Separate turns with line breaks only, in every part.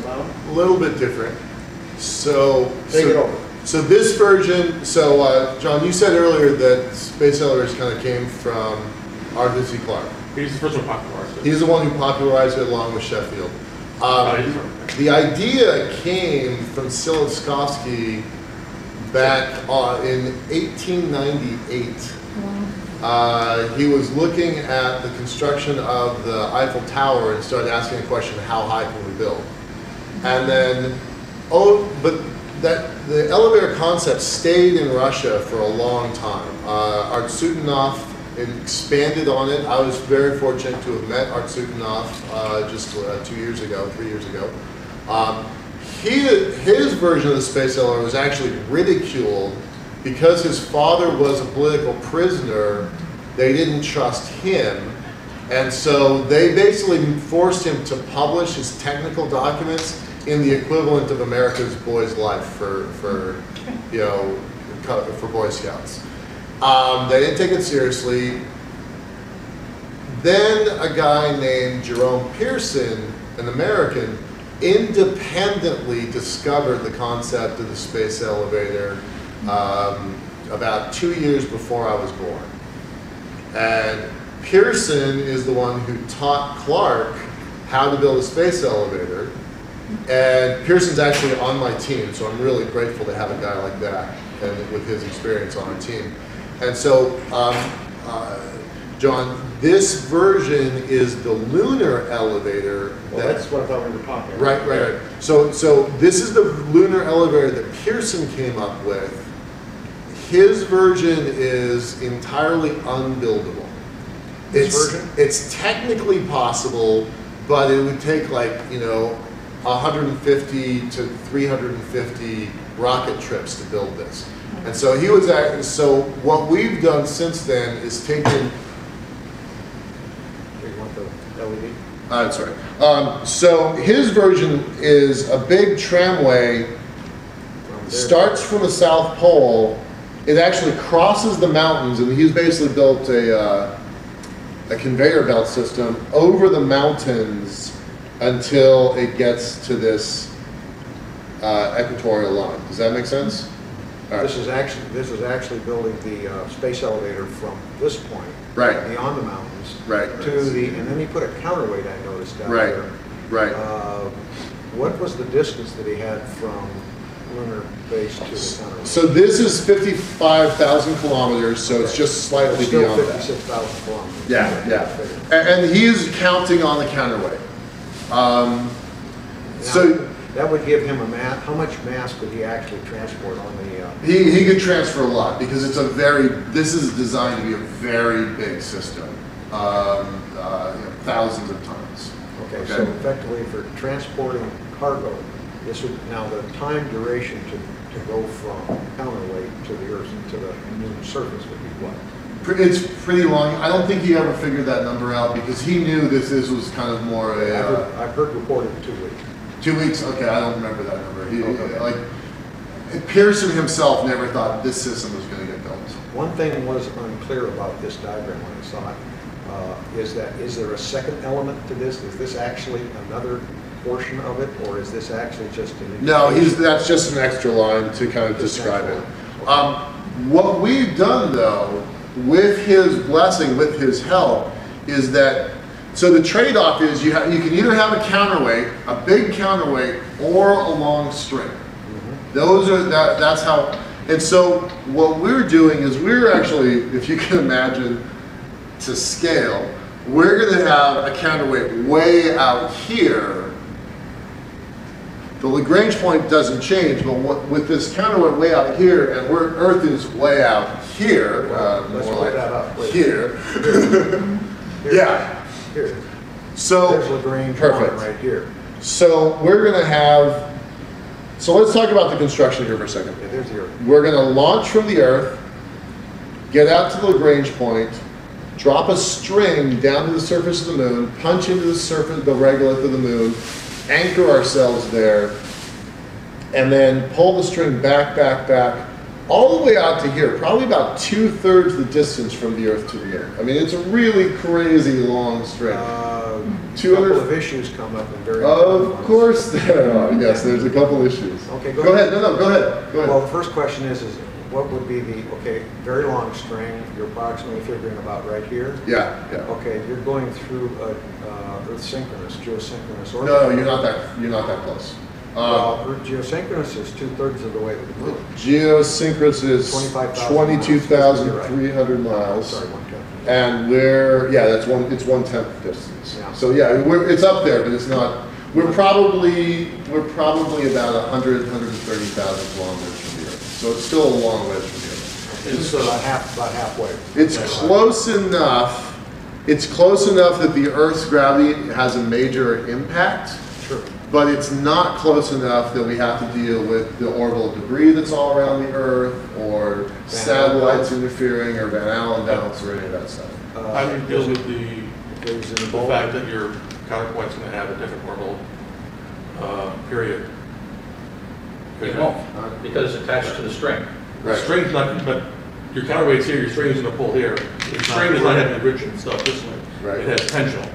about?
A little bit different. So this version, John, you said earlier that space elevators kind of came from Arthur C. Clarke.
He's the first one popularized it.
He's the one who popularized it along with Sheffield. The idea came from Tsiolkovsky back in 1898. He was looking at the construction of the Eiffel Tower and started asking the question, how high can we build? And then, the elevator concept stayed in Russia for a long time. Artsutinov expanded on it. I was very fortunate to have met Artsutinov just 3 years ago. His version of the space elevator was actually ridiculed because his father was a political prisoner. They didn't trust him, and so they basically forced him to publish his technical documents in the equivalent of America's Boys Life for Boy Scouts. They didn't take it seriously. Then a guy named Jerome Pearson, an American, independently discovered the concept of the space elevator about 2 years before I was born. And Pearson is the one who taught Clarke how to build a space elevator. And Pearson's actually on my team, so I'm really grateful to have a guy like that and with his experience on our team. And so, John, this version is the lunar elevator.
Well, that's what I thought we were talking about.
Right. So this is the lunar elevator that Pearson came up with. His version is entirely unbuildable. It's technically possible, but it would take 150 to 350 rocket trips to build this. And so so what we've done since then is taken.
You want the LED?
That's right. So his version is a big tramway, starts from the South Pole. It actually crosses the mountains, and he's basically built a conveyor belt system over the mountains until it gets to this equatorial line. Does that make sense?
Right. This is actually building the space elevator from this point,
right,
beyond the mountains,
right,
to the, and then he put a counterweight, I noticed down there.
Right.
What was the distance that he had from lunar base to the counterweight?
So this is 55,000 kilometers, so it's just slightly beyond that.
56,000 kilometers.
Yeah. And he's counting on the counterweight. So
that would give him a mass. How much mass could he actually transport on the?
He could transfer a lot because it's this is designed to be a very big system, thousands of tons.
Okay, so effectively for transporting cargo, this would, now the time duration to go from counterweight to the Earth, to the moon surface would be what?
It's pretty long. I don't think he ever figured that number out because he knew this was kind of more
I've heard reported 2 weeks.
2 weeks? Okay, I don't remember that number. Pearson himself never thought this system was going to get built.
One thing was unclear about this diagram when I saw it, is there a second element to this? Is this actually another portion of it, or is this actually just an indication?
No, that's just an extra line to kind of describe it. What we've done, though, with his blessing, with his help, is that, so the trade-off is you can either have a counterweight, a big counterweight, or a long string. That's how, and so what we're doing is we're actually, if you can imagine, to scale, we're going to have a counterweight way out here. The Lagrange point doesn't change, but with this counterweight way out here, and Earth is way out here,
let's
more
hold
like
that up, please.
here. Yeah.
Here.
So
there's Lagrange point right here.
So we're going to have. So let's talk about the construction here for a second.
Yeah, there's the Earth.
We're going to launch from the Earth, get out to the Lagrange point, drop a string down to the surface of the moon, punch into the regolith of the moon, anchor ourselves there, and then pull the string back, all the way out to here, probably about 2/3 the distance from the Earth to the moon. I mean, it's a really crazy long string.
couple of issues come up in very
Of course there are. Yes, there's a couple issues.
Okay,
go ahead. No, go ahead. Go ahead.
Well, the first question is what would be the, okay, very long string, you're approximately figuring about right here?
Yeah.
Okay, you're going through Earth synchronous, geosynchronous orbit.
No, you're not that close.
Well, geosynchronous is 2/3 of the way to the moon.
Geosynchronous is 22,300 miles.
Sorry, 1/10.
And it's 1/10 distance.
Yeah.
So yeah, it's up there, but it's not. We're probably about 130,000 kilometers from the Earth. So it's still a long ways from the Earth.
It's about halfway.
It's close enough. It's close enough that the Earth's gravity has a major impact.
Sure.
But it's not close enough that we have to deal with the orbital debris that's all around the Earth, or satellites interfering, or Van Allen belts, or any of that stuff.
How do you deal with the fact that your counterpoint's going to have a different orbital period?
It won't, because it's attached to the string.
The string's not, but your counterweight's here, your string's going to pull here. The string is not having friction stuff this way.
Right.
It has tension.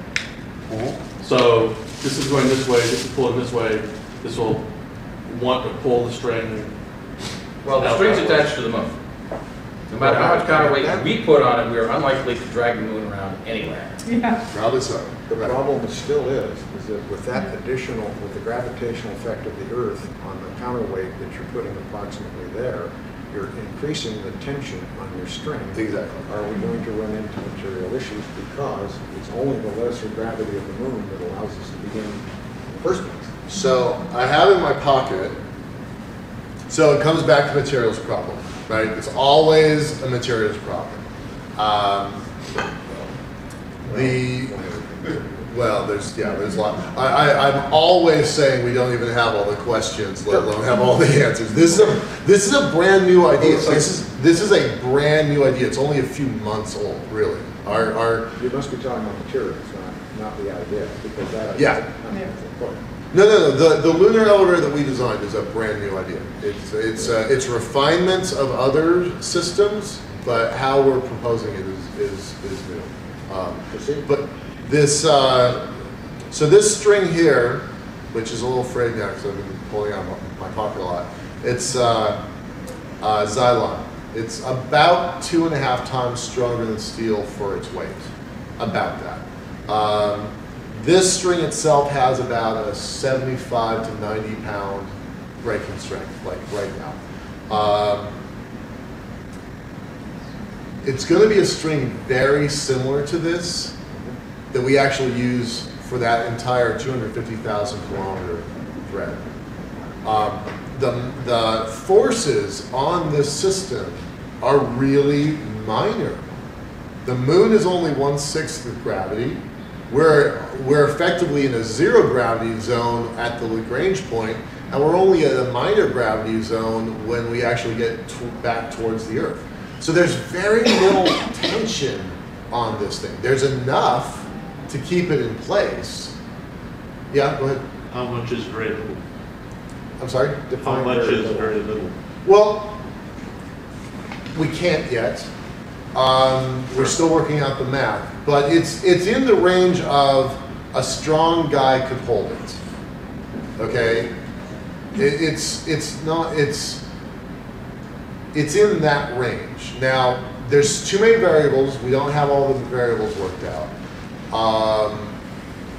So this is going this way, this is pulling this way. This will want to pull the string.
Well, the string's attached to the moon. No matter how much counterweight we put on it, we're unlikely to drag the moon around anyway.
Yeah.
Probably so.
The problem still is that with that additional, with the gravitational effect of the Earth on the counterweight that you're putting approximately there, you're increasing the tension on your string.
Exactly.
Are we going to run into material issues because it's only the lesser gravity of the moon that allows us to begin in the first place?
So I have in my pocket, so it comes back to materials problem, right? It's always a materials problem. There's a lot. I'm always saying we don't even have all the questions, let alone have all the answers. This is a brand new idea. This is a brand new idea. It's only a few months old, really.
You must be talking about materials, not the idea, because that
Yeah.
important.
No. The lunar elevator that we designed is a brand new idea. It's refinements of other systems, but how we're proposing it is new. But this so this string here, which is a little frayed now because I've been pulling out my pocket a lot. It's Xylon. It's about 2.5 times stronger than steel for its weight. About that. This string itself has about a 75 to 90 pound breaking strength, like right now. It's going to be a string very similar to this that we actually use for that entire 250,000 kilometer thread. The forces on this system are really minor. The moon is only 1/6 of gravity. We're effectively in a zero gravity zone at the Lagrange point, and we're only at a minor gravity zone when we actually get back towards the Earth. So there's very little tension on this thing. There's enough to keep it in place. Yeah, go ahead.
How much is very little?
I'm sorry?
How much is very little?
Well, we can't yet. We're still working out the math, but it's in the range of a strong guy could hold it. Okay, it's in that range. Now, there's too many variables. We don't have all the variables worked out.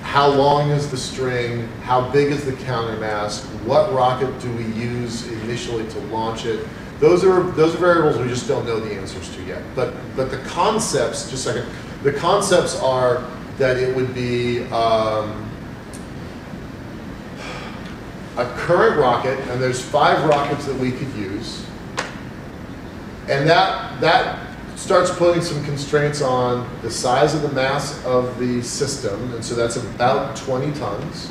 How long is the string? How big is the countermass? What rocket do we use initially to launch it? Those are variables we just don't know the answers to yet. But the concepts, just a second, the concepts are that it would be a current rocket, and there's 5 rockets that we could use. And that starts putting some constraints on the size of the mass of the system, and so that's about 20 tons.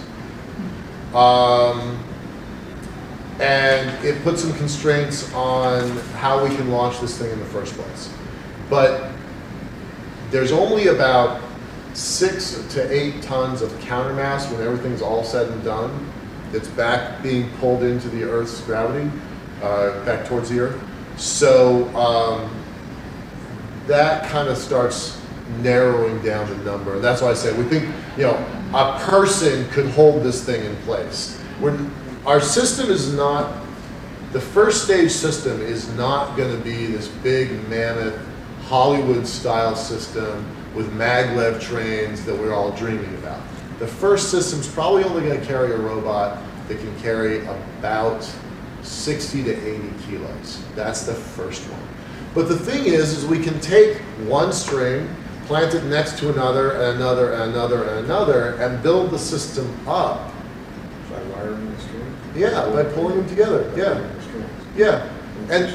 And it puts some constraints on how we can launch this thing in the first place. But there's only about 6 to 8 tons of countermass when everything's all said and done. It's being pulled into the Earth's gravity, back towards the Earth. So that kind of starts narrowing down the number. That's why I say we think you know, a person could hold this thing in place. Our system is not, the first stage system is not going to be this big mammoth Hollywood style system with maglev trains that we're all dreaming about. The first system's probably only going to carry a robot that can carry about 60 to 80 kilos. That's the first one. But the thing is we can take one string, plant it next to another, and another, and another, and another, and build the system up.
By wiring the string?
Yeah, by pulling them together.
By
Yeah.
pulling the strings.
Yeah. And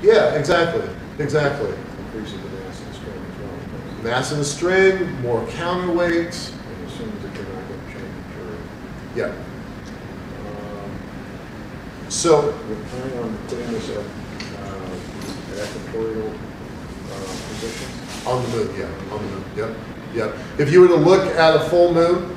yeah, exactly. Exactly.
Increasing the mass of the string as well.
Mass of the string, more counterweight.
And assumes that you're not going to change your...
Yeah. So
We're planning on putting this at equatorial positions.
on the moon, yeah, on the moon, yep, yep. If you were to look at a full moon,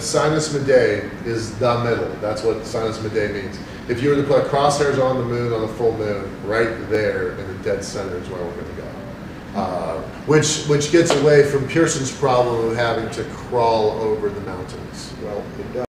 sinus Medae is the middle. That's what sinus Medae means. If you were to put crosshairs on the moon on a full moon, right there in the dead center is where we're going to go. Which gets away from Pearson's problem of having to crawl over the mountains.
Well, it does.